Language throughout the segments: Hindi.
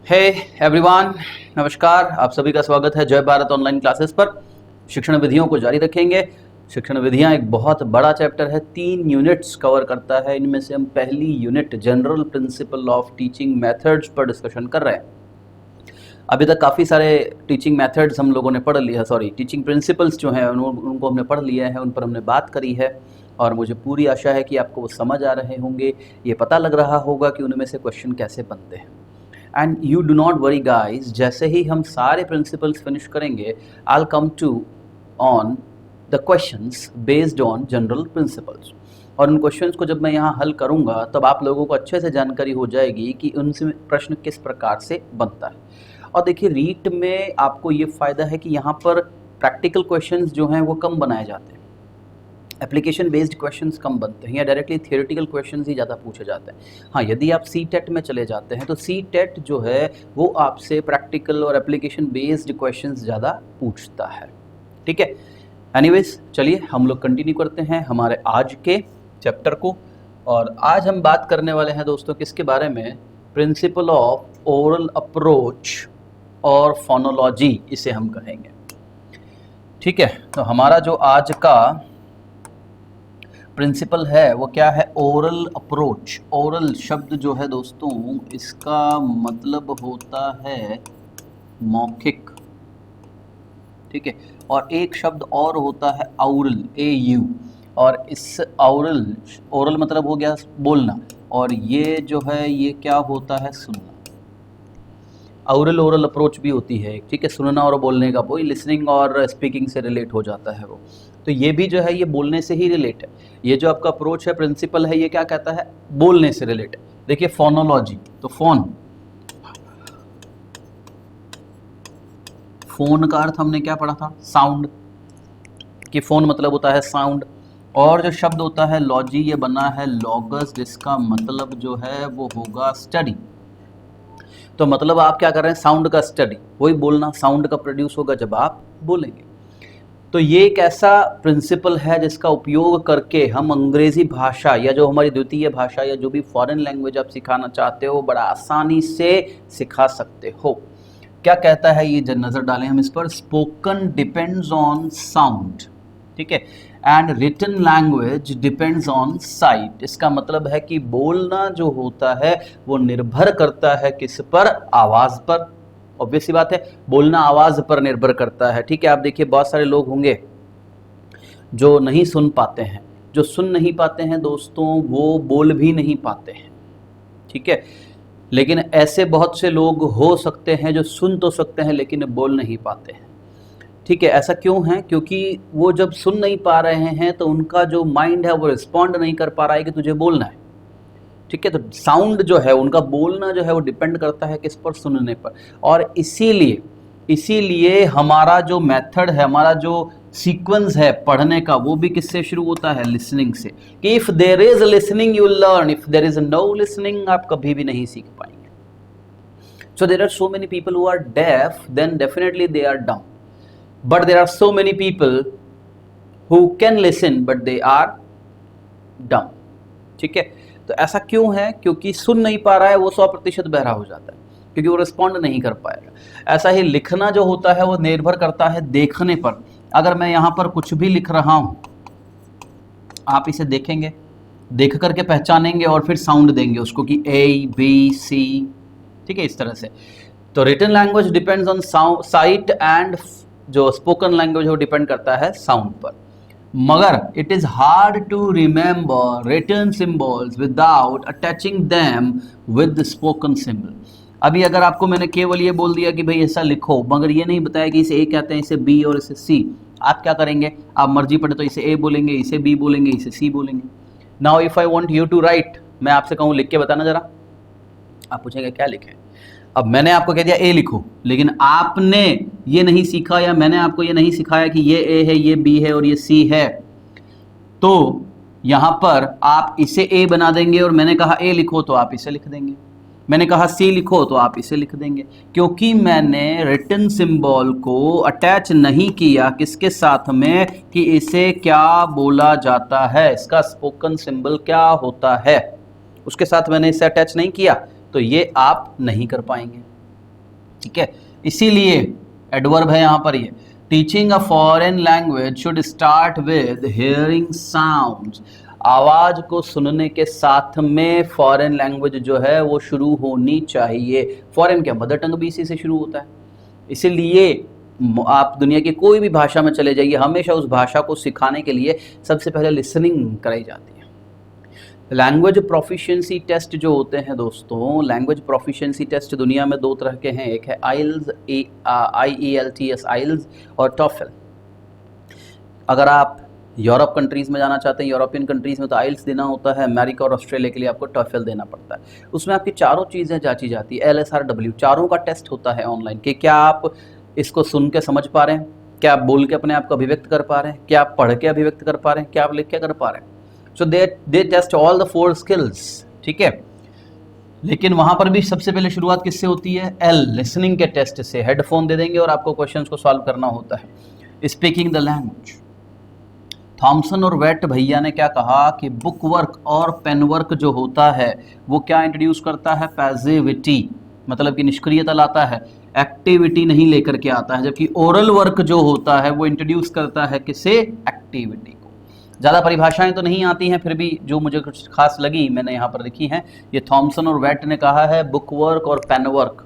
हे एवरीवन, नमस्कार। आप सभी का स्वागत है जय भारत ऑनलाइन क्लासेस पर। शिक्षण विधियों को जारी रखेंगे। शिक्षण विधियां एक बहुत बड़ा चैप्टर है, 3 यूनिट्स कवर करता है। इनमें से हम पहली unit general principle of teaching methods पर डिस्कशन कर रहे हैं। अभी तक काफ़ी सारे टीचिंग मेथड्स हम लोगों ने पढ़ लिया, टीचिंग प्रिंसिपल्स जो हैं उनको हमने पढ़ लिया है, उन पर हमने बात करी है और मुझे पूरी आशा है कि आपको वो समझ आ रहे होंगे। ये पता लग रहा होगा कि उनमें से क्वेश्चन कैसे बनते हैं। And you do not worry guys, जैसे ही हम सारे प्रिंसिपल्स फिनिश करेंगे I will come to on the questions based on general principles. और उन क्वेश्चंस को जब मैं यहाँ हल करूँगा तब आप लोगों को अच्छे से जानकारी हो जाएगी कि उनसे प्रश्न किस प्रकार से बनता है। और देखिए, रीट में आपको ये फ़ायदा है कि यहाँ पर प्रैक्टिकल क्वेश्चंस जो हैं वो कम बनाए जाते हैं, एप्लीकेशन बेस्ड क्वेश्चंस कम बनते हैं या डायरेक्टली थियोरेटिकल क्वेश्चंस ही ज़्यादा पूछे जाते हैं। हाँ, यदि आप सीटेट में चले जाते हैं तो सीटेट जो है वो आपसे प्रैक्टिकल और एप्लीकेशन बेस्ड क्वेश्चंस ज़्यादा पूछता है। ठीक है, एनीवेज चलिए हम लोग कंटिन्यू करते हैं हमारे आज के चैप्टर को। और आज हम बात करने वाले हैं दोस्तों किसके बारे में? प्रिंसिपल ऑफ ओरल अप्रोच और फोनोलॉजी इसे हम कहेंगे। ठीक है, तो हमारा जो आज का प्रिंसिपल है वो क्या है? Oral approach. ओरल शब्द जो है दोस्तों इसका मतलब होता है मौखिक। ठीक है, और एक शब्द और होता है औरल, AU। और इस ओरल मतलब हो गया बोलना, और ये जो है ये क्या होता है? सुनना। ओरल अप्रोच भी होती है, ठीक है, सुनना और बोलने का, वही लिसनिंग और स्पीकिंग से रिलेट हो जाता है वो। तो ये भी जो है ये बोलने से ही रिलेट है। ये जो आपका अप्रोच है, प्रिंसिपल है, ये क्या कहता है? बोलने से रिलेट है। देखिए फोनोलॉजी, तो फोन का अर्थ हमने क्या पढ़ा था? साउंड। कि फोन मतलब होता है साउंड। और जो शब्द होता है लॉजी, ये बना है लॉगस, जिसका मतलब जो है वो होगा स्टडी। तो मतलब आप क्या कर रहे हैं? साउंड का स्टडी, वही बोलना। साउंड का प्रोड्यूस होगा जब आप बोलेंगे। तो ये एक ऐसा प्रिंसिपल है जिसका उपयोग करके हम अंग्रेजी भाषा या जो हमारी द्वितीय भाषा या जो भी फॉरेन लैंग्वेज आप सिखाना चाहते हो बड़ा आसानी से सिखा सकते हो। क्या कहता है ये? जब नज़र डालें हम इस पर, स्पोकन डिपेंड्स ऑन साउंड, ठीक है, and written language depends on sight. इसका मतलब है कि बोलना जो होता है वो निर्भर करता है किस पर? आवाज़ पर। ऑब्वियस सी बात है, बोलना आवाज़ पर निर्भर करता है। ठीक है, आप देखिए बहुत सारे लोग होंगे जो नहीं सुन पाते हैं। जो सुन नहीं पाते हैं दोस्तों वो बोल भी नहीं पाते हैं। ठीक है, लेकिन ऐसे बहुत से लोग हो सकते हैं जो सुन तो सकते हैं लेकिन बोल नहीं पाते हैं। ठीक है, ऐसा क्यों है? क्योंकि वो जब सुन नहीं पा रहे हैं तो उनका जो माइंड है वो रिस्पॉन्ड नहीं कर पा रहा है कि तुझे बोलना है। ठीक है, तो साउंड जो है, उनका बोलना जो है वो डिपेंड करता है किस पर? सुनने पर। और इसीलिए हमारा जो मेथड है, हमारा जो सीक्वेंस है पढ़ने का, वो भी किससे शुरू होता है? लिसनिंग से। कि if there is listening you learn, if there is no listening आप कभी भी नहीं सीख पाएंगे। So there are so many people who are deaf, then definitely they are dumb, but there are so many people who can listen but they are dumb. ठीक है, तो ऐसा क्यों है? क्योंकि सुन नहीं पा रहा है वो 100% बहरा हो जाता है, क्योंकि वो रिस्पॉन्ड नहीं कर पाएगा। ऐसा ही लिखना जो होता है वो निर्भर करता है देखने पर। अगर मैं यहाँ पर कुछ भी लिख रहा हूँ, आप इसे देखेंगे, देख करके पहचानेंगे और फिर साउंड देंगे उसको कि A, B, C। ठीक है, इस तरह से। तो written language depends on sight, and जो स्पोकन लैंग्वेज वो डिपेंड करता है साउंड पर। मगर it is hard to remember written symbols without attaching them with spoken symbol. अभी अगर आपको मैंने केवल ये बोल दिया कि भाई ऐसा लिखो, मगर ये नहीं बताया कि इसे A कहते हैं, इसे B और इसे C, आप क्या करेंगे? आप मर्जी पड़े तो इसे A बोलेंगे, इसे B बोलेंगे, इसे C बोलेंगे। Now if I want you to write, मैं आपसे कहूँ लिख के बताना जरा, आप पूछेंगे क्या लिखें? अब मैंने आपको कह दिया A लिखो, लेकिन आपने ये नहीं सीखा या मैंने आपको ये नहीं सिखाया कि ये A है, ये B है और ये C है। तो यहाँ पर आप इसे A बना देंगे और मैंने कहा A लिखो तो आप इसे लिख देंगे, मैंने कहा C लिखो तो आप इसे लिख देंगे, क्योंकि मैंने रिटन सिंबल को अटैच नहीं किया किसके साथ में? कि इसे क्या बोला जाता है, इसका स्पोकन सिंबल क्या होता है, उसके साथ मैंने इसे अटैच नहीं किया, तो ये आप नहीं कर पाएंगे। ठीक है, इसीलिए एडवर्ब है यहाँ पर ये। Teaching a foreign language should start with hearing sounds. आवाज को सुनने के साथ में फॉरेन लैंग्वेज जो है वो शुरू होनी चाहिए। फॉरेन क्या, मदर टंग भी इसी से शुरू होता है। इसीलिए आप दुनिया की कोई भी भाषा में चले जाइए, हमेशा उस भाषा को सिखाने के लिए सबसे पहले लिसनिंग कराई जाती है। लैंग्वेज प्रोफिशिएंसी टेस्ट जो होते हैं दोस्तों, लैंग्वेज प्रोफिशिएंसी टेस्ट दुनिया में दो तरह के हैं, एक है आइल्स, IELTS आइल्स, और टॉफल। अगर आप यूरोप कंट्रीज़ में जाना चाहते हैं, यूरोपियन कंट्रीज़ में तो आइल्स देना होता है, अमेरिका और ऑस्ट्रेलिया के लिए आपको टॉफल देना पड़ता है। उसमें आपकी चारों चीज़ें जांची जाती है, LSRW, चारों का टेस्ट होता है ऑनलाइन कि क्या आप इसको सुन के समझ पा रहे हैं, क्या आप बोल के अपने आप को अभिव्यक्त कर पा रहे हैं, क्या आप पढ़ के अभिव्यक्त कर पा रहे हैं, क्या आप लिख के कर पा रहे हैं। सो दे टेस्ट ऑल द 4 स्किल्स, ठीक है। लेकिन वहां पर भी सबसे पहले शुरुआत किससे होती है, लिसनिंग के टेस्ट से। हेडफोन दे देंगे और आपको क्वेश्चंस को सॉल्व करना होता है। स्पीकिंग द लैंग्वेज, थॉमसन और वेट भैया ने क्या कहा कि बुक वर्क और पेन वर्क जो होता है वो क्या इंट्रोड्यूस करता है, पैसिविटी, मतलब कि निष्क्रियता लाता है, एक्टिविटी नहीं लेकर के आता है। जबकि ओरल वर्क जो होता है वो इंट्रोड्यूस करता है किसे, एक्टिविटी को। ज़्यादा परिभाषाएं तो नहीं आती हैं, फिर भी जो मुझे कुछ खास लगी मैंने यहाँ पर लिखी हैं। ये थॉमसन और वेट ने कहा है बुक वर्क और पेन वर्क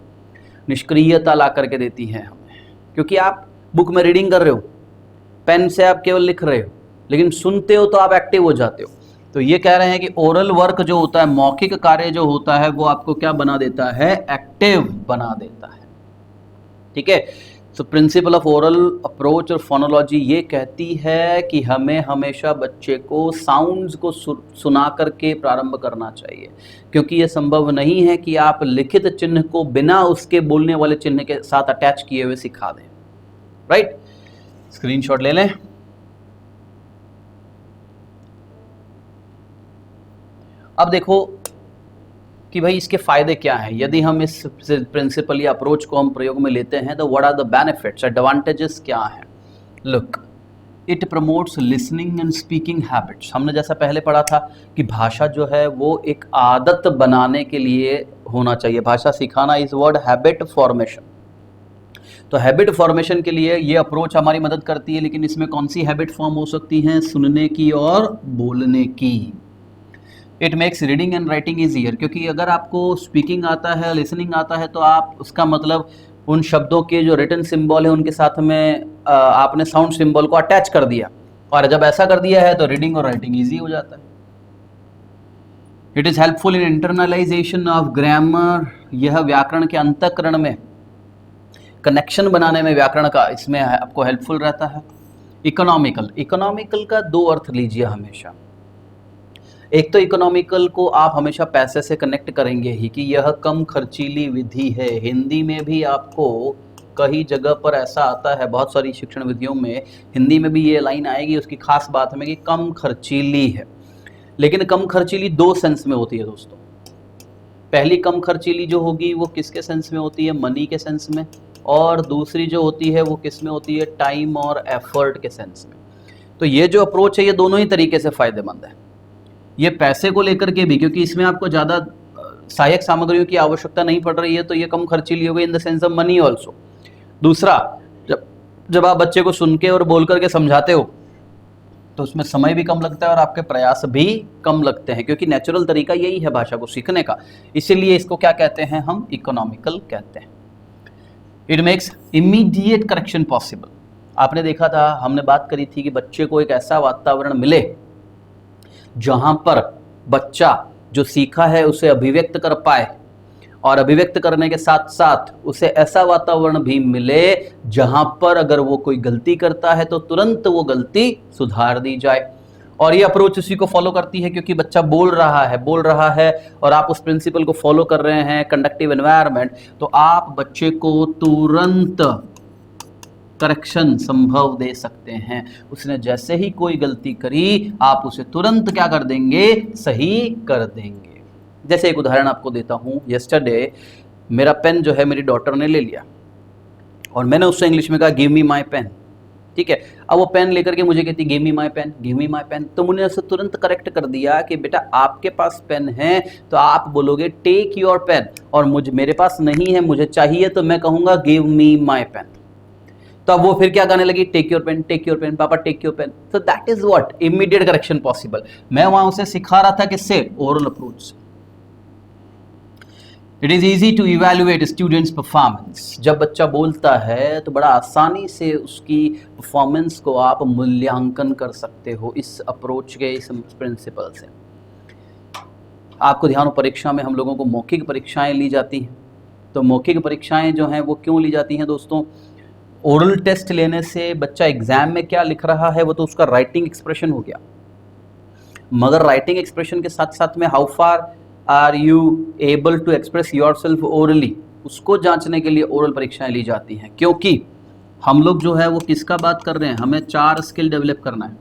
निष्क्रियता ला करके देती है हमें, क्योंकि आप बुक में रीडिंग कर रहे हो, पेन से आप केवल लिख रहे हो, लेकिन सुनते हो तो आप एक्टिव हो जाते हो। तो ये कह रहे हैं कि ओरल वर्क जो होता है, मौखिक कार्य जो होता है, वो आपको क्या बना देता है, एक्टिव बना देता है, ठीक है। तो प्रिंसिपल ऑफ ओरल अप्रोच और फोनोलॉजी ये कहती है कि हमें हमेशा बच्चे को साउंड्स को सुना करके प्रारंभ करना चाहिए, क्योंकि ये संभव नहीं है कि आप लिखित चिन्ह को बिना उसके बोलने वाले चिन्ह के साथ अटैच किए हुए सिखा दें, राइट। स्क्रीनशॉट ले लें। अब देखो कि भाई इसके फायदे क्या हैं। यदि हम इस प्रिंसिपल या अप्रोच को हम प्रयोग में लेते हैं तो what are the benefits, advantages क्या हैं। Look, it promotes listening and speaking habits. हमने जैसा पहले पढ़ा था कि भाषा जो है वो एक आदत बनाने के लिए होना चाहिए। भाषा सिखाना इज वर्ड हैबिट फॉर्मेशन। तो हैबिट फॉर्मेशन के लिए ये अप्रोच हमारी मदद करती है। लेकिन इसमें कौन सी हैबिट फॉर्म हो सकती हैं, सुनने की और बोलने की। It makes reading and writing easier, क्योंकि अगर आपको स्पीकिंग आता है, लिसनिंग आता है, तो आप उसका मतलब उन शब्दों के जो रिटन सिंबल है उनके साथ में आपने साउंड सिंबल को अटैच कर दिया, और जब ऐसा कर दिया है तो रीडिंग और राइटिंग ईजी हो जाता है। It is helpful in internalisation of grammar. यह व्याकरण के अंतःकरण में कनेक्शन बनाने में व्याकरण का इसमें आपको हेल्पफुल रहता है। इकोनॉमिकल, इकोनॉमिकल का दो अर्थ लीजिए हमेशा। एक तो इकोनॉमिकल को आप हमेशा पैसे से कनेक्ट करेंगे ही कि यह कम खर्चीली विधि है। हिंदी में भी आपको कई जगह पर ऐसा आता है, बहुत सारी शिक्षण विधियों में हिंदी में भी ये लाइन आएगी। उसकी खास बात है कि कम खर्चीली है, लेकिन कम खर्चीली दो सेंस में होती है दोस्तों। पहली कम खर्चीली जो होगी वो किसके सेंस में होती है, मनी के सेंस में, और दूसरी जो होती है वो किस में होती है, टाइम और एफर्ट के सेंस में। तो ये जो अप्रोच है ये दोनों ही तरीके से फायदेमंद है। ये पैसे को लेकर के भी, क्योंकि इसमें आपको ज़्यादा सहायक सामग्रियों की आवश्यकता नहीं पड़ रही है, तो ये कम खर्चीली हो गई in the sense of money also. दूसरा, जब आप बच्चे को सुन के और बोल करके समझाते हो तो उसमें समय भी कम लगता है और आपके प्रयास भी कम लगते हैं, क्योंकि नेचुरल तरीका यही है भाषा को सीखने का। इसीलिए इसको क्या कहते हैं हम, इकोनॉमिकल कहते हैं। It makes immediate correction possible. आपने देखा था, हमने बात करी थी कि बच्चे को एक ऐसा वातावरण मिले जहां पर बच्चा जो सीखा है उसे अभिव्यक्त कर पाए, और अभिव्यक्त करने के साथ साथ उसे ऐसा वातावरण भी मिले जहां पर अगर वो कोई गलती करता है तो तुरंत वो गलती सुधार दी जाए। और ये अप्रोच उसी को फॉलो करती है, क्योंकि बच्चा बोल रहा है और आप उस प्रिंसिपल को फॉलो कर रहे हैं, कंडक्टिव एनवायरनमेंट, तो आप बच्चे को तुरंत करेक्शन संभव दे सकते हैं। उसने जैसे ही कोई गलती करी आप उसे तुरंत क्या कर देंगे, सही कर देंगे। जैसे एक उदाहरण आपको देता हूँ। यस्टरडे मेरा पेन जो है मेरी डॉटर ने ले लिया और मैंने उससे इंग्लिश में कहा गिव मी माई पेन। ठीक है। अब वो पेन लेकर के मुझे कहती give me my pen, give me my pen, तो मैंने उसे तुरंत करेक्ट कर दिया कि बेटा आपके पास पेन है तो आप बोलोगे टेक योर पेन, और मुझे मेरे पास नहीं है, मुझे चाहिए, तो मैं कहूंगा गिव मी माय पेन। तो अब वो फिर क्या कहने लगी, take your pen, take your pen, पापा टेक योर पेन। तो that is what immediate correction possible. मैं वहां उसे सिखा रहा था किससे, ओरल अप्रोच से। It is easy to evaluate students performance. जब बच्चा बोलता है तो बड़ा आसानी से उसकी परफॉर्मेंस को आप मूल्यांकन कर सकते हो इस अप्रोच के, इस प्रिंसिपल से। आपको ध्यान हो, परीक्षा में हम लोगों को मौखिक परीक्षाएं ली जाती हैं। तो मौखिक परीक्षाएं जो हैं वो क्यों ली जाती हैं दोस्तों, ओरल टेस्ट लेने से बच्चा एग्जाम में क्या लिख रहा है वो तो उसका राइटिंग एक्सप्रेशन हो गया, मगर राइटिंग एक्सप्रेशन के साथ साथ में how far are you able to express yourself orally, उसको जांचने के लिए ओरल परीक्षाएं ली जाती हैं। क्योंकि हम लोग जो है वो किसका बात कर रहे हैं, हमें 4 स्किल डेवलप करना है,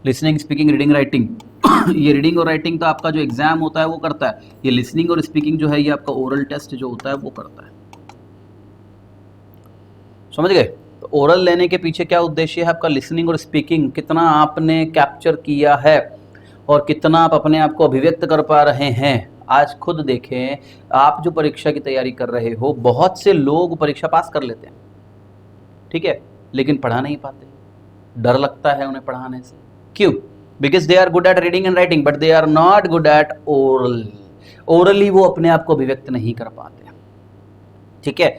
लिसनिंग, स्पीकिंग, रीडिंग, राइटिंग। ये रीडिंग और राइटिंग तो आपका जो एग्जाम होता है वो करता है, ये लिसनिंग और स्पीकिंग जो है ये आपका ओरल टेस्ट जो होता है वो करता है। समझ गए। तो ओरल लेने के पीछे क्या उद्देश्य है आपका, लिसनिंग और स्पीकिंग कितना आपने कैप्चर किया है और कितना आप अपने आप को अभिव्यक्त कर पा रहे हैं। आज खुद देखें, आप जो परीक्षा की तैयारी कर रहे हो, बहुत से लोग परीक्षा पास कर लेते हैं, ठीक है, लेकिन पढ़ा नहीं पाते, डर लगता है उन्हें पढ़ाने से। क्यों? Because they are good at reading and writing but they are not good at oral. Orally वो अपने आप को अभिव्यक्त नहीं कर पाते, ठीक है।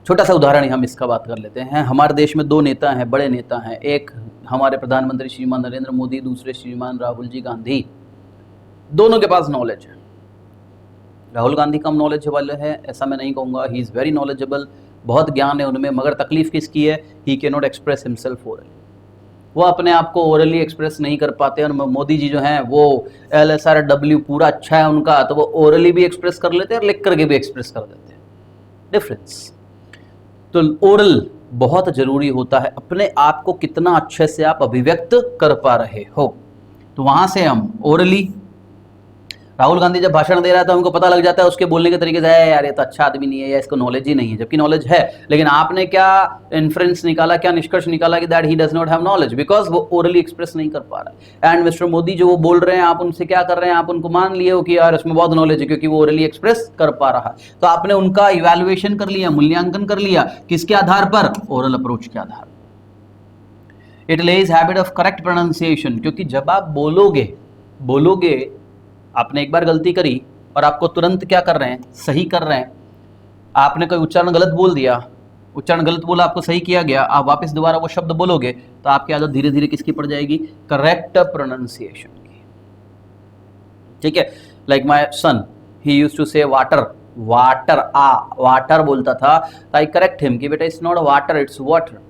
छोटा सा उदाहरण हम इसका बात कर लेते हैं। हमारे देश में 2 नेता हैं, बड़े नेता हैं, एक हमारे प्रधानमंत्री श्रीमान नरेंद्र मोदी, दूसरे श्रीमान राहुल जी गांधी। दोनों के पास नॉलेज है। राहुल गांधी कम नॉलेज वाले हैं ऐसा मैं नहीं कहूँगा, ही इज़ वेरी नॉलेजेबल, बहुत ज्ञान है उनमें, मगर तकलीफ किसकी है, he can not express himself orally. वो अपने आप को ओरली एक्सप्रेस नहीं कर पाते। और मोदी जी जो हैं वो LSRW पूरा अच्छा है उनका, तो वो ओरली भी एक्सप्रेस कर लेते हैं और लिख करके भी एक्सप्रेस कर देते हैं। डिफरेंस। तो ओरल बहुत जरूरी होता है, अपने आप को कितना अच्छे से आप अभिव्यक्त कर पा रहे हो। तो वहां से हम ओरली, राहुल गांधी जब भाषण दे रहा था उनको पता लग जाता है उसके बोलने के तरीके से, है यार ये तो अच्छा आदमी नहीं है या इसको नॉलेज ही नहीं है, जबकि नॉलेज है। लेकिन आपने क्या इन्फ्रेंस निकाला, क्या निष्कर्ष निकाला कि that he does not have knowledge because वो ओरली एक्सप्रेस नहीं कर पा रहा है। एंड मिस्टर मोदी जो वो बोल रहे हैं, आप उनसे क्या कर रहे हैं, आप उनको मान लिए हो कि यार इसमें बहुत नॉलेज है क्योंकि वो ओरली एक्सप्रेस कर पा रहा है। तो आपने उनका इवेल्युएशन कर लिया, मूल्यांकन कर लिया, किसके आधार पर, ओरल अप्रोच के आधार पर। It Lay's habit of correct pronunciation, क्योंकि जब आप बोलोगे आपने एक बार गलती करी और आपको तुरंत क्या कर रहे हैं, सही कर रहे हैं। आपने कोई उच्चारण गलत बोल दिया, उच्चारण गलत बोला, आपको सही किया गया, आप वापस दोबारा वो शब्द बोलोगे तो आपकी आदत धीरे धीरे किसकी पड़ जाएगी, करेक्ट प्रोनाउंसिएशन की, ठीक है। Like my son, he used to say water, water बोलता था, तो आई करेक्ट हिम कि बेटा it's not water, it's water.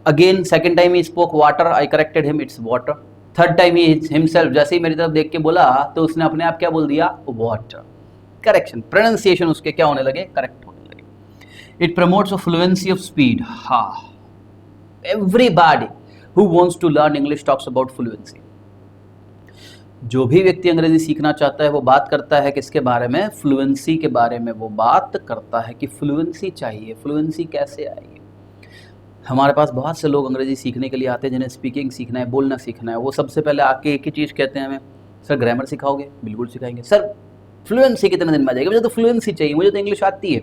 Again second time he spoke water, I corrected him, it's water. Third time he himself, जैसे ही मेरी तरफ देख के बोला तो उसने अपने आप क्या बोल दिया, वाटर। करेक्शन, प्रोनाउंसिएशन उसके क्या होने लगे, करेक्ट होने लगे। It promotes fluency of speed. हाँ, everybody who wants to learn English talks about fluency. जो भी व्यक्ति अंग्रेजी सीखना चाहता है वो बात करता है किसके बारे में, फ्लुएंसी के बारे में वो बात करता है कि फ्लुएंसी चाहिए, फ्लुएंसी कैसे आएगी। हमारे पास बहुत से लोग अंग्रेजी सीखने के लिए आते हैं जिन्हें स्पीकिंग सीखना है, बोलना सीखना है। वो सबसे पहले आके एक ही चीज़ कहते हैं हमें, सर ग्रामर सिखाओगे, बिल्कुल सिखाएंगे। सर फ्लुएंसी कितने दिन में आ जाएगी, मुझे तो फ्लुएंसी चाहिए, मुझे तो इंग्लिश आती है।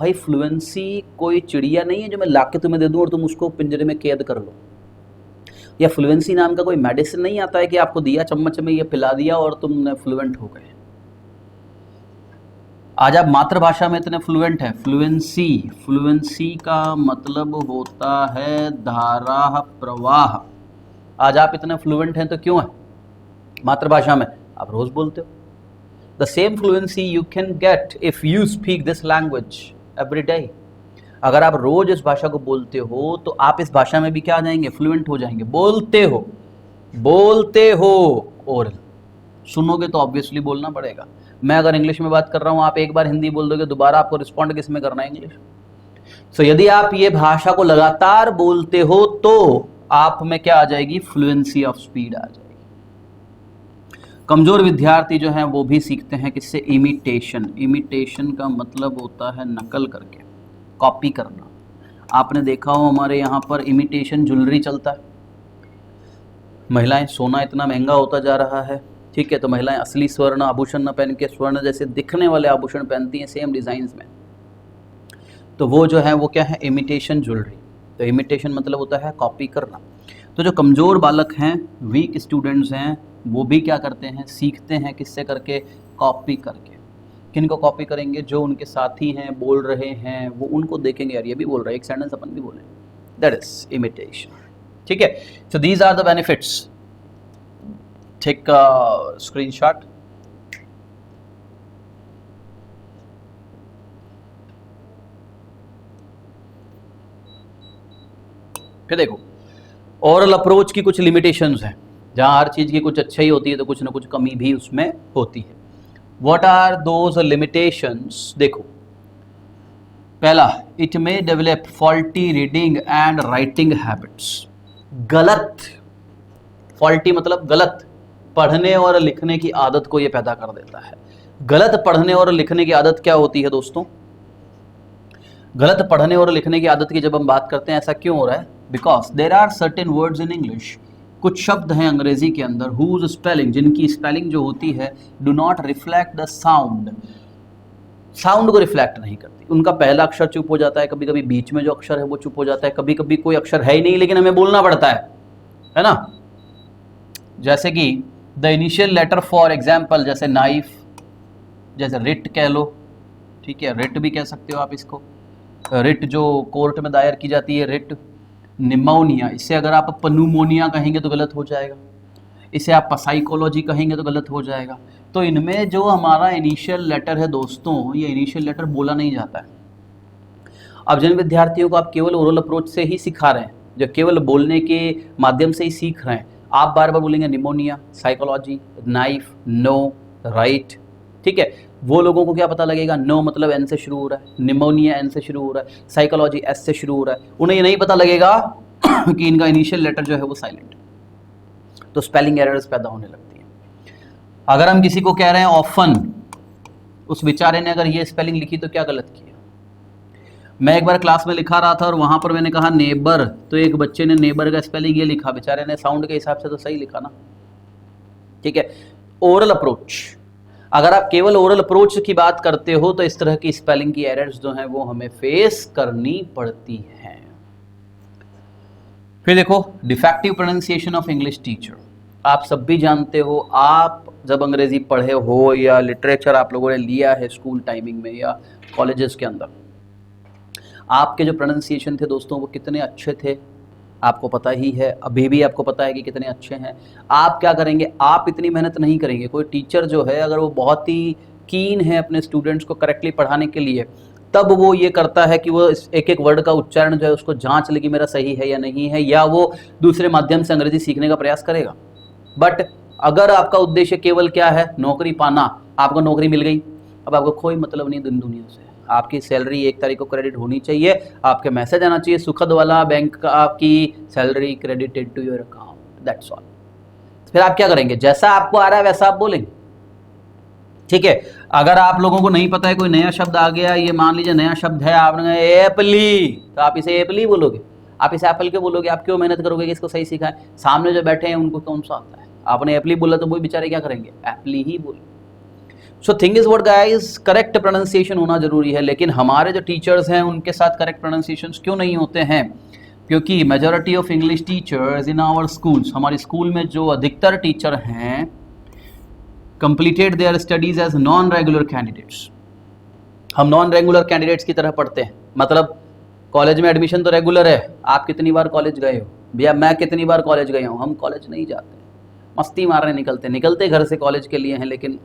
भाई फ्लुएंसी कोई चिड़िया नहीं है जो मैं ला के तुम्हें दे दूँ और तुम उसको पिंजरे में कैद कर लो। या फ्लुएंसी नाम का कोई मेडिसिन नहीं आता है कि आपको दिया चम्मच में, ये पिला दिया और तुमने फ्लुएंट हो गए। आज आप मातृभाषा में इतने फ्लुएंट हैं। फ्लुएंसी का मतलब होता है धारा प्रवाह। आज आप इतने फ्लुएंट हैं तो क्यों है, मातृभाषा में आप रोज बोलते हो। The same fluency you can get if you speak this language every day. अगर आप रोज इस भाषा को बोलते हो तो आप इस भाषा में भी क्या आ जाएंगे, फ्लुएंट हो जाएंगे। बोलते हो ओरल, सुनोगे तो ऑब्वियसली बोलना पड़ेगा। मैं अगर इंग्लिश में बात कर रहा हूं, आप एक बार हिंदी बोल दोगे, दोबारा आपको रिस्पॉन्ड किस में करना है, इंग्लिश। सो यदि आप ये भाषा को लगातार बोलते हो तो आप में क्या आ जाएगी, फ्लुएंसी ऑफ स्पीड आ जाएगी। कमजोर विद्यार्थी जो हैं वो भी सीखते हैं किससे, इमिटेशन। इमिटेशन का मतलब होता है नकल करके, कॉपी करना। आपने देखा हो हमारे यहाँ पर इमिटेशन ज्वेलरी चलता है, महिलाएं, सोना इतना महंगा होता जा रहा है, ठीक है, तो महिलाएं असली स्वर्ण आभूषण न पहन के स्वर्ण जैसे दिखने वाले आभूषण पहनती हैं सेम डिजाइन्स में, तो वो जो है वो क्या है, इमिटेशन ज्वेलरी। तो इमिटेशन मतलब होता है कॉपी करना। तो जो कमज़ोर बालक हैं, वीक स्टूडेंट्स हैं, वो भी क्या करते हैं, सीखते हैं किससे करके, कॉपी करके। किन को कॉपी करेंगे, जो उनके साथी हैं, बोल रहे हैं, वो उनको देखेंगे, यार ये भी बोल रहा है, एक सेंटेंस अपन भी बोले, दैट इज इमिटेशन। ठीक है, so these are the benefits. Take screenshot. फिर देखो, ओरल अप्रोच की कुछ लिमिटेशंस हैं, जहां हर चीज की कुछ अच्छाई होती है तो कुछ ना कुछ कमी भी उसमें होती है। What are those limitations? देखो, पहला, it may develop faulty reading and writing habits. गलत, फॉल्टी मतलब गलत, पढ़ने और लिखने की आदत को यह पैदा कर देता है। गलत पढ़ने और लिखने की आदत क्या होती है दोस्तों? गलत पढ़ने और लिखने की आदत की जब हम बात करते हैं, ऐसा क्यों हो रहा है? Because there are certain words in English, कुछ शब्द हैं अंग्रेजी के अंदर, हुज स्पेलिंग, जिनकी स्पेलिंग जो होती है, do not reflect the sound, sound को रिफ्लेक्ट नहीं करती। उनका पहला अक्षर चुप हो जाता है, कभी कभी बीच में जो अक्षर है वो चुप हो जाता है, कभी कभी कोई अक्षर है ही नहीं लेकिन हमें बोलना पड़ता है ना। जैसे कि the initial letter, for example जैसे नाइफ, जैसे रिट कह लो, ठीक है, रिट भी कह सकते हो आप इसको, रिट जो कोर्ट में दायर की जाती है, रिट। निमोनिया, इसे अगर आप पन्यूमोनिया कहेंगे तो गलत हो जाएगा, इसे आप साइकोलॉजी कहेंगे तो गलत हो जाएगा। तो इनमें जो हमारा इनिशियल लेटर है दोस्तों, ये इनिशियल लेटर बोला नहीं जाता है। अब जिन विद्यार्थियों को आप केवल ओरल अप्रोच से ही सिखा रहे हैं, जो केवल बोलने के माध्यम से ही सीख रहे हैं, आप बार बार बोलेंगे pneumonia, psychology, knife, know, write, ठीक है, वो लोगों को क्या पता लगेगा? नो मतलब एन से शुरू हो रहा है, निमोनिया एन से शुरू हो रहा है, साइकोलॉजी एस से शुरू हो रहा है, उन्हें ये नहीं पता लगेगा कि इनका इनिशियल लेटर जो है वो साइलेंट है। तो स्पेलिंग एरर्स पैदा होने लगती हैं। अगर हम किसी को कह रहे हैं ऑफन, उस बेचारे ने अगर ये स्पेलिंग लिखी तो क्या गलत किया? मैं एक बार क्लास में लिखा रहा था और वहां पर मैंने कहा नेबर, तो एक बच्चे ने नेबर का स्पेलिंग ये लिखा, बेचारे ने साउंड के हिसाब से तो सही लिखा ना, ठीक है। ओरल अप्रोच, अगर आप केवल ओरल अप्रोच की बात करते हो तो इस तरह की स्पेलिंग की एरर्स जो हैं वो हमें फेस करनी पड़ती हैं। फिर देखो, defective pronunciation of English teacher. आप सब भी जानते हो, आप जब अंग्रेजी पढ़े हो या लिटरेचर आप लोगों ने लिया है स्कूल टाइमिंग में या कॉलेजेस के अंदर, आपके जो प्रोनाउंसिएशन थे दोस्तों वो कितने अच्छे थे, आपको पता ही है, अभी भी आपको पता है कि कितने अच्छे हैं। आप क्या करेंगे? आप इतनी मेहनत नहीं करेंगे। कोई टीचर जो है अगर वो बहुत ही कीन है अपने स्टूडेंट्स को करेक्टली पढ़ाने के लिए, तब वो ये करता है कि वो एक एक वर्ड का उच्चारण जो है उसको जांच ले कि मेरा सही है या नहीं है, या वो दूसरे माध्यम से अंग्रेजी सीखने का प्रयास करेगा। बट अगर आपका उद्देश्य केवल क्या है? नौकरी पाना, आपको नौकरी मिल गई, अब आपको कोई मतलब नहीं दिन दुनिया से, आपकी सैलरी 1 तारीख को क्रेडिट होनी चाहिए, आपके मैसेज आना चाहिए सुखद वाला, बैंक का आपकी salary credited to your account, that's all. फिर आप क्या करेंगे? जैसा आपको आ रहा है वैसा आप बोलेंगे, ठीक है। अगर आप लोगों को नहीं पता है, कोई नया शब्द आ गया, ये मान लीजिए नया शब्द है, आपने एपली, तो आप इसे एपली बोलोगे, आप इसे एप्पल के बोलोगे। आप क्यों मेहनत करोगे कि इसको सही सिखाएं? सामने जो बैठे हैं उनको कौन सा आता है? आपने एपली बोला तो वो बेचारे क्या करेंगे? एप्पली ही बोलेंगे। So thing is what guys, correct pronunciation होना जरूरी है, लेकिन हमारे जो टीचर्स हैं उनके साथ करेक्ट प्रोनाउंसिएशन क्यों नहीं होते हैं? क्योंकि majority of English teachers in our schools, हमारे स्कूल में जो अधिकतर टीचर हैं, completed their studies as non regular candidates. हम नॉन रेगुलर कैंडिडेट्स की तरह पढ़ते हैं, मतलब कॉलेज में एडमिशन तो रेगुलर है, आप कितनी बार कॉलेज गए हो भैया? मैं कितनी बार कॉलेज गया हूँ? हम कॉलेज नहीं जाते, मस्ती मारने निकलते घर से कॉलेज के लिए हैं, लेकिन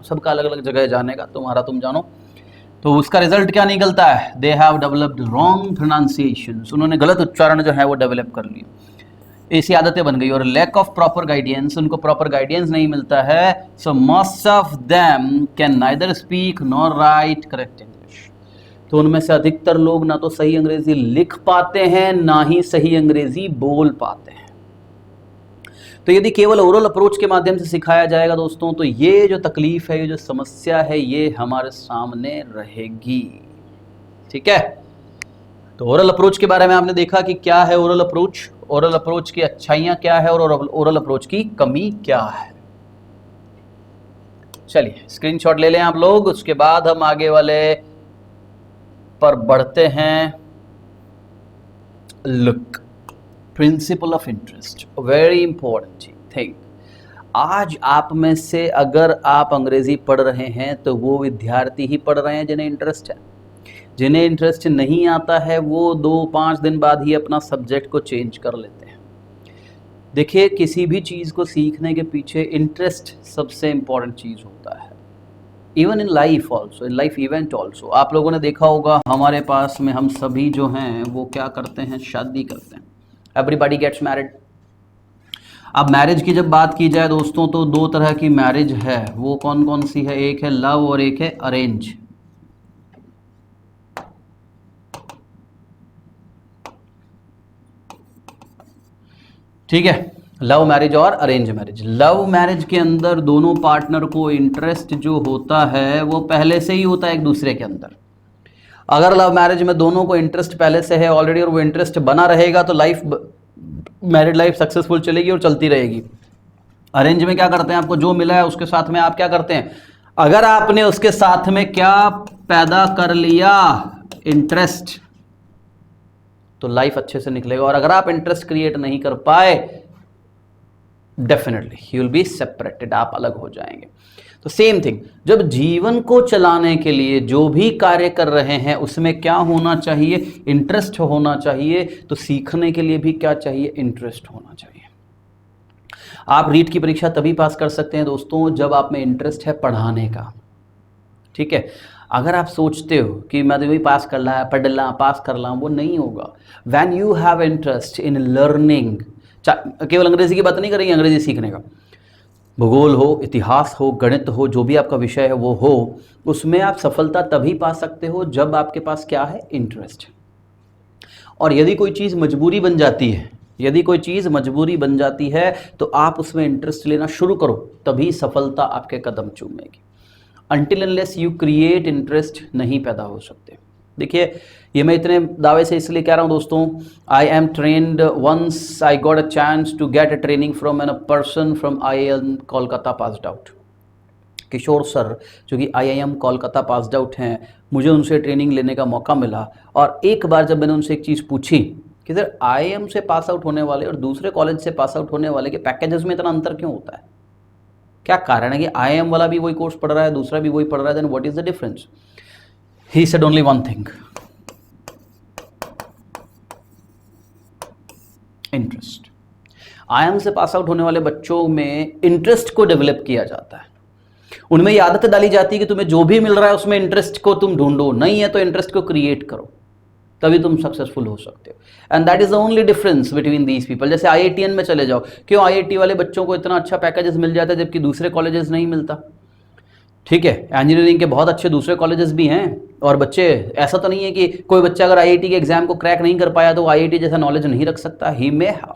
सबका अलग अलग जगह जाने का, तुम्हारा तुम जानो। तो उसका रिजल्ट क्या निकलता है? They have developed wrong pronunciation, उन्होंने गलत उच्चारण जो है वो डेवलप कर लिया, ऐसी आदतें बन गई। और लैक ऑफ प्रॉपर गाइडेंस, उनको प्रॉपर गाइडेंस नहीं मिलता है। So most of them can neither speak nor right correct English, तो उनमें से अधिकतर लोग ना तो सही अंग्रेजी लिख पाते हैं, ना ही सही अंग्रेजी बोल पाते हैं। तो यदि केवल ओरल अप्रोच के माध्यम से सिखाया जाएगा दोस्तों, तो ये जो तकलीफ है, ये जो समस्या है, ये हमारे सामने रहेगी, ठीक है। तो ओरल अप्रोच के बारे में आपने देखा कि क्या है ओरल अप्रोच, ओरल अप्रोच की अच्छाइयां क्या है और ओरल अप्रोच की कमी क्या है। चलिए स्क्रीनशॉट ले लें आप लोग, उसके बाद हम आगे वाले पर बढ़ते हैं। Look, principle of interest, very important thing. आज आप में से अगर आप अंग्रेजी पढ़ रहे हैं तो वो विद्यार्थी ही पढ़ रहे हैं जिन्हें इंटरेस्ट है। जिन्हें इंटरेस्ट नहीं आता है वो 2-5 दिन बाद ही अपना सब्जेक्ट को चेंज कर लेते हैं। देखिए किसी भी चीज़ को सीखने के पीछे इंटरेस्ट सबसे इंपॉर्टेंट चीज़ होता है। Even in life also, in life event also. आप लोगों ने देखा होगा हमारे पास में हम सभी जो हैं वो क्या करते हैं, शादी करते हैं। Everybody gets married. अब मैरिज की जब बात की जाए दोस्तों तो दो तरह की मैरिज है। वो कौन कौन सी है? एक है लव और एक है अरेंज। ठीक है, लव मैरिज और अरेंज मैरिज। लव मैरिज के अंदर दोनों पार्टनर को इंटरेस्ट जो होता है वो पहले से ही होता है एक दूसरे के अंदर। अगर लव मैरिज में दोनों को इंटरेस्ट पहले से है ऑलरेडी और वो इंटरेस्ट बना रहेगा तो लाइफ, मैरिड लाइफ सक्सेसफुल चलेगी और चलती रहेगी। अरेंज में क्या करते हैं, आपको जो मिला है उसके साथ में आप क्या करते हैं, अगर आपने उसके साथ में क्या पैदा कर लिया, इंटरेस्ट, तो लाइफ अच्छे से निकलेगा। और अगर आप इंटरेस्ट क्रिएट नहीं कर पाए definitely you will be separated, आप अलग हो जाएंगे। तो सेम थिंग, जब जीवन को चलाने के लिए जो भी कार्य कर रहे हैं उसमें क्या होना चाहिए, इंटरेस्ट होना चाहिए। तो सीखने के लिए भी क्या चाहिए, इंटरेस्ट होना चाहिए। आप रीट की परीक्षा तभी पास कर सकते हैं दोस्तों जब आप में इंटरेस्ट है पढ़ाने का। ठीक है, अगर आप सोचते हो कि मैं तो वही पास कर ला, पढ़ ला, पास कर ला, वो नहीं होगा। When you have interest in learning, केवल अंग्रेजी की बात नहीं करेंगे, अंग्रेजी सीखने का, भूगोल हो, इतिहास हो, गणित हो, जो भी आपका विषय है वो हो, उसमें आप सफलता तभी पा सकते हो जब आपके पास क्या है, इंटरेस्ट। और यदि कोई चीज़ मजबूरी बन जाती है, यदि कोई चीज़ मजबूरी बन जाती है तो आप उसमें इंटरेस्ट लेना शुरू करो, तभी सफलता आपके कदम चूमेगी। Until unless you create interest नहीं पैदा हो सकते। देखिए ये मैं इतने दावे से इसलिए कह रहा हूँ दोस्तों, I am trained, once I got a chance to get a training from an a person from IIM Kolkata passed out. Kishore sir जो कि IIM कोलकाता पास्ड आउट हैं, मुझे उनसे ट्रेनिंग लेने का मौका मिला। और एक बार जब मैंने उनसे एक चीज़ पूछी कि सर IIM से पास आउट होने वाले और दूसरे कॉलेज से पास आउट होने वाले के पैकेजेस में इतना अंतर क्यों होता है, क्या कारण है कि IIM वाला भी वही कोर्स पढ़ रहा है, दूसरा भी वही पढ़ रहा है, then what is the difference? He said only one thing, interest. IIM से पास आउट होने वाले बच्चों में इंटरेस्ट को डेवलप किया जाता है। उनमें ये आदत डाली जाती है कि तुम्हें जो भी मिल रहा है उसमें इंटरेस्ट को तुम ढूंढो, नहीं है तो इंटरेस्ट को क्रिएट करो, तभी तुम सक्सेसफुल हो सकते हो। And that is the only difference between these people. जैसे IITN में चले जाओ, क्यों IIT वाले बच्चों को इतना अच्छा पैकेजेस मिल जाता है जबकि दूसरे कॉलेजेस नहीं मिलता? ठीक है, इंजीनियरिंग के बहुत अच्छे दूसरे कॉलेजेस भी हैं और बच्चे, ऐसा तो नहीं है कि कोई बच्चा अगर IIT के एग्जाम को क्रैक नहीं कर पाया तो IIT जैसा नॉलेज नहीं रख सकता, he may have,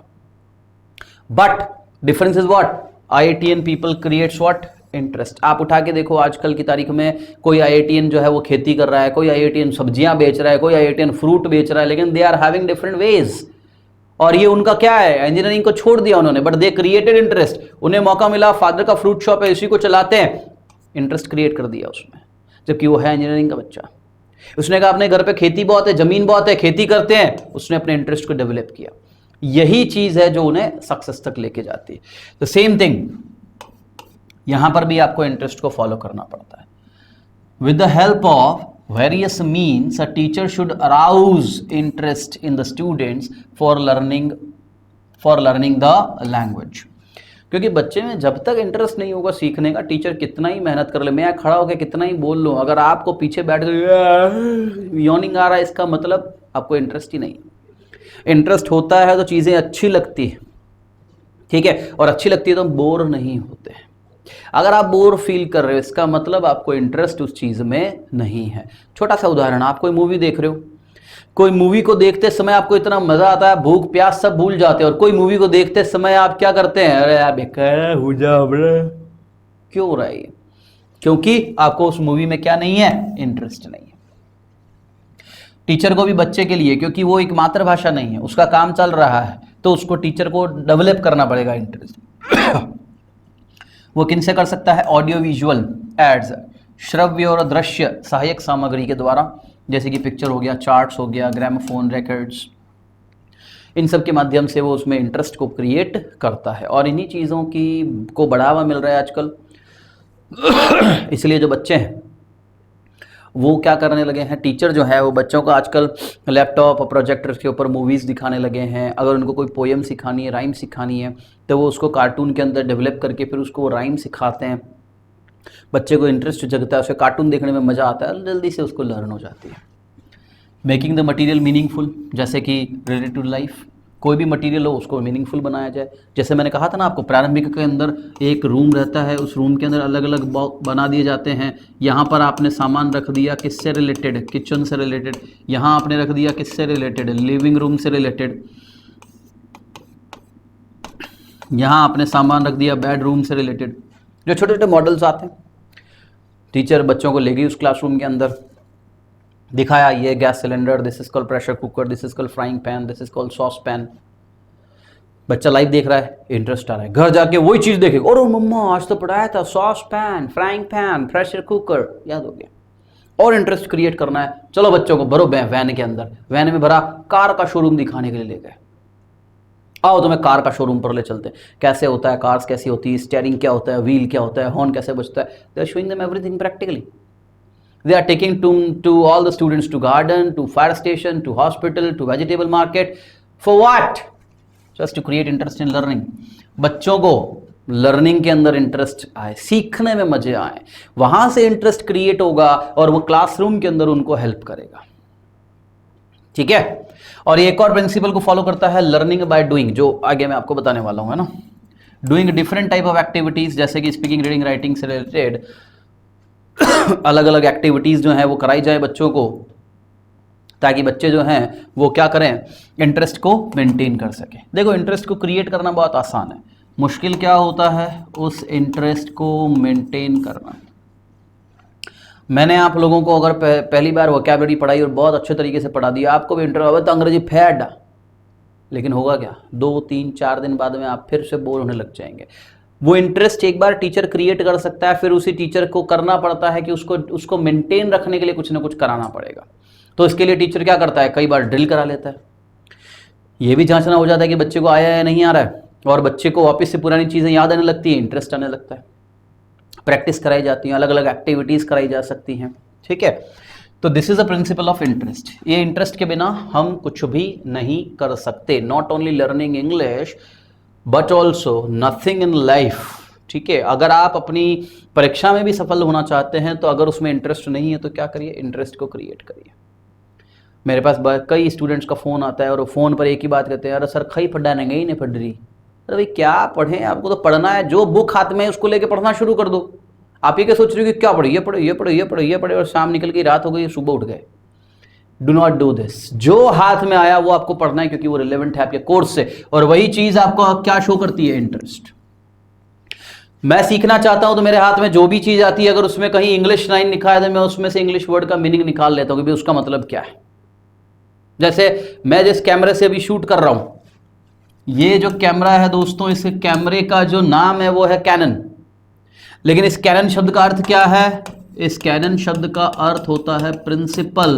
but difference is what, IITN people creates what, interest. आप उठा के देखो आजकल की तारीख में कोई IITN जो है वो खेती कर रहा है, कोई IITN सब्जियां बेच रहा है, कोई IITN फ्रूट बेच रहा है, लेकिन they are having different ways. और ये उनका क्या है, इंजीनियरिंग को छोड़ दिया उन्होंने, बट दे क्रिएटेड इंटरेस्ट। उन्हें मौका मिला, फादर का फ्रूट शॉप है, इसी को चलाते हैं, इंटरेस्ट क्रिएट कर दिया उसमें, जबकि वो है इंजीनियरिंग का बच्चा। उसने कहा अपने घर पे खेती बहुत है, जमीन बहुत है, खेती करते हैं, उसने अपने इंटरेस्ट को डेवलप किया। यही चीज है जो उन्हें सक्सेस तक लेके जाती है। तो सेम थिंग यहां पर भी आपको इंटरेस्ट को फॉलो करना पड़ता है। With the help of various means a teacher should arouse interest in the students for learning the language. क्योंकि बच्चे में जब तक इंटरेस्ट नहीं होगा सीखने का, टीचर कितना ही मेहनत कर ले, मैं खड़ा होकर कितना ही बोल लूँ, अगर आपको पीछे बैठ कर यॉर्निंग आ रहा है, इसका मतलब आपको इंटरेस्ट ही नहीं। इंटरेस्ट होता है तो चीज़ें अच्छी लगती है, ठीक है, और अच्छी लगती है तो बोर नहीं होते। अगर आप बोर फील कर रहे हो इसका मतलब आपको इंटरेस्ट उस चीज़ में नहीं है। छोटा सा उदाहरण, आप कोई मूवी देख रहे हो, कोई मूवी को देखते समय आपको इतना मजा आता है, भूख प्यास सब भूल जाते हैं, और कोई मूवी को देखते समय आप क्या करते हैं, अरे यार बेकार हो जा, क्यों हो रहा है ये? क्योंकि आपको उस मूवी में क्या नहीं है, इंटरेस्ट नहीं है। टीचर को भी बच्चे के लिए, क्योंकि वो एक मातृभाषा नहीं है, उसका काम चल रहा है, तो उसको टीचर को डेवलप करना पड़ेगा इंटरेस्ट। वो किन से कर सकता है? ऑडियो विजुअल एड्स, श्रव्य और दृश्य सहायक सामग्री के द्वारा, जैसे कि पिक्चर हो गया, चार्ट्स हो गया, ग्रामोफोन रिकॉर्ड्स, इन सब के माध्यम से वो उसमें इंटरेस्ट को क्रिएट करता है। और इन्हीं चीज़ों की को बढ़ावा मिल रहा है आजकल। इसलिए जो बच्चे हैं वो क्या करने लगे हैं, टीचर जो है वो बच्चों को आजकल लैपटॉप और प्रोजेक्टर के ऊपर मूवीज़ दिखाने लगे हैं। अगर उनको कोई पोएम सिखानी है, राइम सिखानी है, तो वो उसको कार्टून के अंदर डेवलप करके फिर उसको वो राइम सिखाते हैं। बच्चे को इंटरेस्ट जगता है, उसे कार्टून देखने में मज़ा आता है, जल्दी से उसको लर्न हो जाती है। मेकिंग द मटीरियल मीनिंगफुल, जैसे कि रिलेटेड टू लाइफ, कोई भी मटेरियल हो उसको मीनिंगफुल बनाया जाए। जैसे मैंने कहा था ना आपको, प्रारंभिक के अंदर एक रूम रहता है, उस रूम के अंदर अलग अलग बॉक्स बना दिए जाते हैं। यहाँ पर आपने सामान रख दिया किससे रिलेटेड, किचन से रिलेटेड। यहाँ आपने रख दिया किससे रिलेटेड, लिविंग रूम से रिलेटेड। यहाँ आपने सामान रख दिया बेडरूम से रिलेटेड। जो छोटे छोटे मॉडल्स आते हैं, टीचर बच्चों को ले गई उस क्लासरूम के अंदर, दिखाया ये gas cylinder, this is called pressure cooker, this is called frying pan, this is called sauce pan. बच्चा लाइव देख रहा है, इंटरेस्ट आ रहा है, घर जाके वही चीज देखेगा, और मम्मा आज तो पढ़ाया था sauce pan, frying pan, pressure cooker, याद हो गया। और इंटरेस्ट क्रिएट करना है, चलो बच्चों को भरो वैन के अंदर। वैन में भरा, कार का शोरूम दिखाने के लिए ले गए। आओ तुम्हें कार का शोरूम पर ले चलते हैं, कैसे होता है, कार्स कैसी होती है, स्टीयरिंग क्या होता है, व्हील क्या होता है, हॉर्न कैसे बजता है। They are showing them everything practically. They are taking to all the students to garden, to fire station, to hospital, to vegetable market. For what? Just to create interest in learning. बच्चों को लर्निंग के अंदर इंटरेस्ट आए, सीखने में मजे आए, वहां से इंटरेस्ट क्रिएट होगा और वो क्लासरूम के अंदर उनको हेल्प करेगा। ठीक है। और एक और प्रिंसिपल को फॉलो करता है, लर्निंग बाय डूइंग, जो आगे मैं आपको बताने वाला हूं, है ना। Doing different type of activities, जैसे कि स्पीकिंग, रीडिंग, राइटिंग से रिलेटेड अलग अलग एक्टिविटीज़ जो हैं वो कराई जाए बच्चों को, ताकि बच्चे जो हैं वो क्या करें, इंटरेस्ट को मेंटेन कर सकें। देखो, इंटरेस्ट को क्रिएट करना बहुत आसान है, मुश्किल क्या होता है उस इंटरेस्ट को मेंटेन करना। मैंने आप लोगों को अगर पहली बार वोकैबुलरी पढ़ाई और बहुत अच्छे तरीके से पढ़ा दिया, आपको भी इंटरेस्ट हो तो अंग्रेजी फैड, लेकिन होगा क्या, 2, 3, 4 दिन बाद में आप फिर से बोर होने लग जाएंगे। वो इंटरेस्ट एक बार टीचर क्रिएट कर सकता है, फिर उसी टीचर को करना पड़ता है कि उसको मेंटेन रखने के लिए कुछ ना कुछ कराना पड़ेगा। तो इसके लिए टीचर क्या करता है, कई बार ड्रिल करा लेता है, ये भी जांचना हो जाता है कि बच्चे को आया या नहीं आ रहा है, और बच्चे को वापस से पुरानी चीज़ें याद आने लगती है, इंटरेस्ट आने लगता है। प्रैक्टिस कराई जाती है, अलग अलग एक्टिविटीज़ कराई जा सकती हैं। ठीक है, तो this is a principle of interest. ये इंटरेस्ट के बिना हम कुछ भी नहीं कर सकते, not only learning English but also nothing in life. ठीक है, अगर आप अपनी परीक्षा में भी सफल होना चाहते हैं तो अगर उसमें इंटरेस्ट नहीं है तो क्या करिए, इंटरेस्ट को क्रिएट करिए। मेरे पास कई स्टूडेंट्स का फ़ोन आता है और वो फ़ोन पर एक ही बात कहते हैं, अरे सर खई पढ़ाने गई नहीं पढ़ रही। अरे भाई क्या पढ़ें, आपको तो पढ़ना है, जो बुक हाथ में है उसको लेके पढ़ना शुरू कर दो। आप ये क्या सोच रहे हो कि क्या पढ़े, ये पढ़े, ये पढ़े, ये पढ़े, ये पढ़े, और शाम निकल गई, रात हो गई, सुबह उठ गए। Do not do this. जो हाथ में आया वो आपको पढ़ना है, क्योंकि वो रिलेवेंट है आपके कोर्स से, और वही चीज आपको क्या शो करती है, इंटरेस्ट। मैं सीखना चाहता हूं तो मेरे हाथ में जो भी चीज आती है, अगर उसमें कहीं इंग्लिश लाइन लिखा है तो मैं उसमें से इंग्लिश वर्ड का मीनिंग निकाल लेता हूं कि उसका मतलब क्या है। जैसे मैं जिस कैमरे से अभी शूट कर रहा हूं, ये जो कैमरा है दोस्तों, इस कैमरे का जो नाम है वो है कैनन। लेकिन इस कैनन शब्द का अर्थ क्या है, इस कैनन शब्द का अर्थ होता है प्रिंसिपल,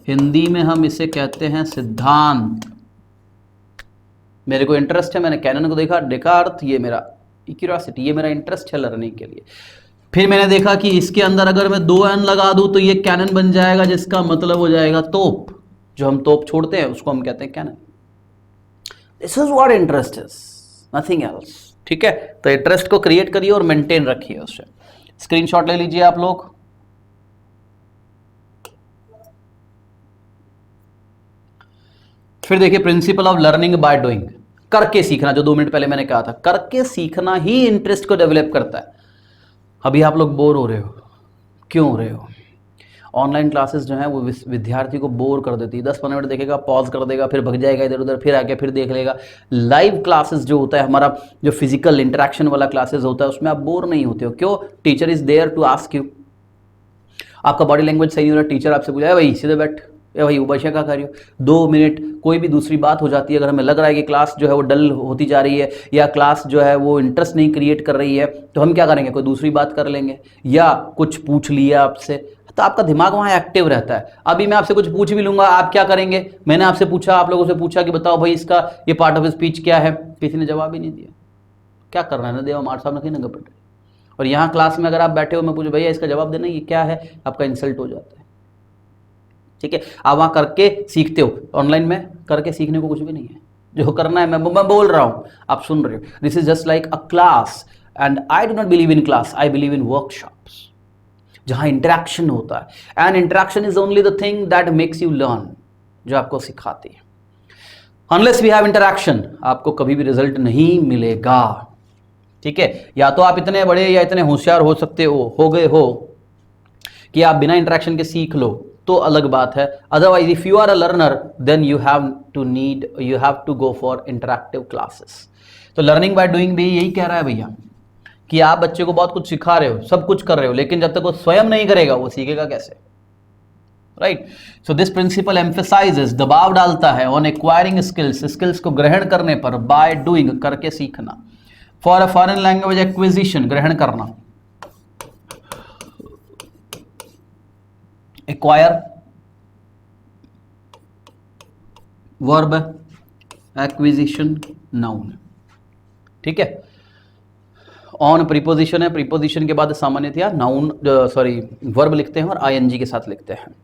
हिंदी में हम इसे कहते हैं सिद्धांत। मेरे को इंटरेस्ट है, मैंने कैनन को देखा अर्थ, ये मेरा क्यूरियोसिटी, ये मेरा इंटरेस्ट है लर्निंग के लिए। फिर मैंने देखा कि इसके अंदर अगर मैं 2 एन लगा दूं तो ये कैनन बन जाएगा, जिसका मतलब हो जाएगा तोप। जो हम तोप छोड़ते हैं उसको हम कहते हैं कैनन। This is what interest is, nothing else. ठीक है, तो इंटरेस्ट को क्रिएट करिए और मेंटेन रखिए उससे। स्क्रीनशॉट ले लीजिए आप लोग। फिर देखिए, principle of learning by doing, करके सीखना, जो 2 मिनट पहले मैंने कहा था, करके सीखना ही इंटरेस्ट को डेवलप करता है। अभी आप लोग बोर हो रहे हो, क्यों हो रहे हो? ऑनलाइन क्लासेस जो है वो विद्यार्थी को बोर कर देती है, 10-15 मिनट देखेगा, पॉज कर देगा, फिर भग जाएगा इधर उधर, फिर आके फिर देख लेगा। लाइव क्लासेस जो होता है हमारा, जो फिजिकल इंटरेक्शन वाला क्लासेस होता है, उसमें आप बोर नहीं होते हो। क्यों? Teacher is there to ask you. आपका बॉडी लैंग्वेज सही नहीं हो रहा, टीचर आपसे पूछा है भाई सीधे बैठ, ए भाई उबैशा क्या कर रही हो, 2 मिनट कोई भी दूसरी बात हो जाती है, अगर हमें लग रहा है कि क्लास जो है वो डल होती जा रही है या क्लास जो है वो इंटरेस्ट नहीं क्रिएट कर रही है, तो हम क्या करेंगे, कोई दूसरी बात कर लेंगे या कुछ पूछ लिया आपसे, तो आपका दिमाग वहाँ एक्टिव रहता है। अभी मैं आपसे कुछ पूछ भी लूंगा, आप क्या करेंगे, मैंने आपसे पूछा, आप लोगों से पूछा कि बताओ भाई इसका ये पार्ट ऑफ स्पीच क्या है, किसी ने जवाब ही नहीं दिया, क्या करना है ना, देवा मार साहब नहीं गपट। और यहाँ क्लास में अगर आप बैठे हो, मैं पूछूं भैया इसका जवाब देना ये क्या है, आपका इंसल्ट हो जाता है। ठीक है, आप वहाँ करके सीखते हो, ऑनलाइन में करके सीखने को कुछ भी नहीं है, जो करना है मैं बोल रहा हूँ, आप सुन रहे हो। This is just like a class and I do not believe in class, I believe in workshops जहाँ इंटरेक्शन होता है, and interaction is only the thing that makes you learn, जो आपको सिखाती है। अनलेस वी हैव इंटरेक्शन आपको कभी भी रिजल्ट नहीं मिलेगा। ठीक है, या तो आप इतने बड़े या इतने होशियार हो सकते हो गए हो कि आप बिना इंटरेक्शन के सीख लो, तो अलग बात है। Otherwise if you are a learner then you have to go for interactive classes. तो लर्निंग बाय डूइंग भी यही कह रहा है भैया कि आप बच्चे को बहुत कुछ सिखा रहे हो, सब कुछ कर रहे हो, लेकिन जब तक वो स्वयं नहीं करेगा वो सीखेगा कैसे, right. So this principle emphasises, दबाव डालता है ऑन एक्वायरिंग स्किल्स, स्किल्स को ग्रहण करने पर, बाय डूइंग करके सीखना, for a foreign language acquisition ग्रहण करना, एक्वायर वर्ब, एक्विजिशन नाउन। ठीक है, ऑन प्रीपोजिशन है, प्रीपोजिशन के बाद सामान्यतया नाउन वर्ब लिखते हैं और आईएनजी के साथ लिखते हैं।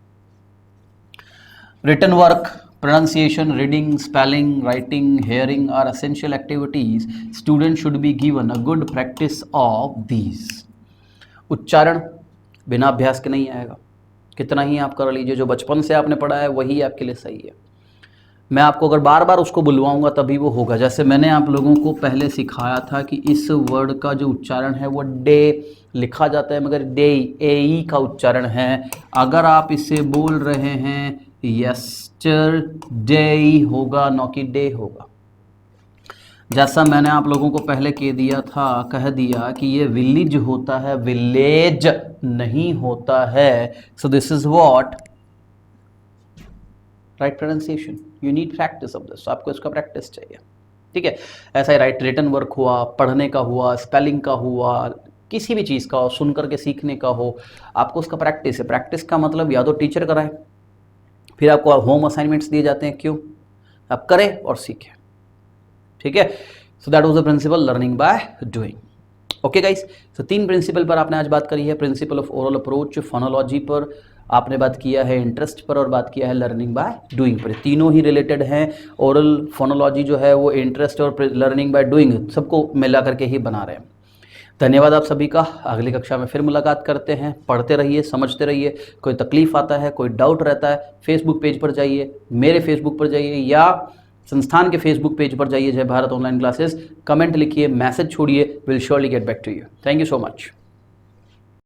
Written work, pronunciation, reading, spelling, writing, hearing are essential activities. Students should be given a good practice of these. उच्चारण बिना अभ्यास के नहीं आएगा, कितना ही आप कर लीजिए, जो बचपन से आपने पढ़ा है वही आपके लिए सही है। मैं आपको अगर बार बार उसको बुलवाऊंगा तभी वो होगा। जैसे मैंने आप लोगों को पहले सिखाया था कि इस वर्ड का जो उच्चारण है वो डे लिखा जाता है, मगर डे ए का उच्चारण है। अगर आप इसे बोल रहे हैं यस्टरडे होगा, न कि डे होगा। जैसा मैंने आप लोगों को पहले कह दिया कि ये विलेज होता है, विलेज नहीं होता है। So this is what right pronunciation, you need practice of this, आपको इसका प्रैक्टिस चाहिए। ठीक है, ऐसा ही राइट रिटन वर्क हुआ, पढ़ने का हुआ, स्पेलिंग का हुआ, किसी भी चीज़ का हो, सुन करके सीखने का हो, आपको उसका प्रैक्टिस है। प्रैक्टिस का मतलब या तो टीचर कराए, फिर आपको होम असाइनमेंट्स दिए जाते हैं, क्यों, आप करें और सीखें। ठीक है, so that was the principle learning by doing. Okay guys, so 3 principle पर आपने आज बात करी है। Principle of oral approach, phonology पर आपने बात किया है, इंटरेस्ट पर और बात किया है लर्निंग बाय डूइंग पर। तीनों ही रिलेटेड हैं। ओरल फोनोलॉजी जो है वो इंटरेस्ट और लर्निंग बाय डूइंग सबको मिला करके ही बना रहे हैं। धन्यवाद आप सभी का। अगली कक्षा में फिर मुलाकात करते हैं। पढ़ते रहिए, समझते रहिए। कोई तकलीफ आता है, कोई डाउट रहता है, फेसबुक पेज पर जाइए, मेरे फेसबुक पर जाइए या संस्थान के फेसबुक पेज पर जाइए, Jai Bharat online classes, comment लिखिए, मैसेज छोड़िए, will surely get back to you. Thank you so much.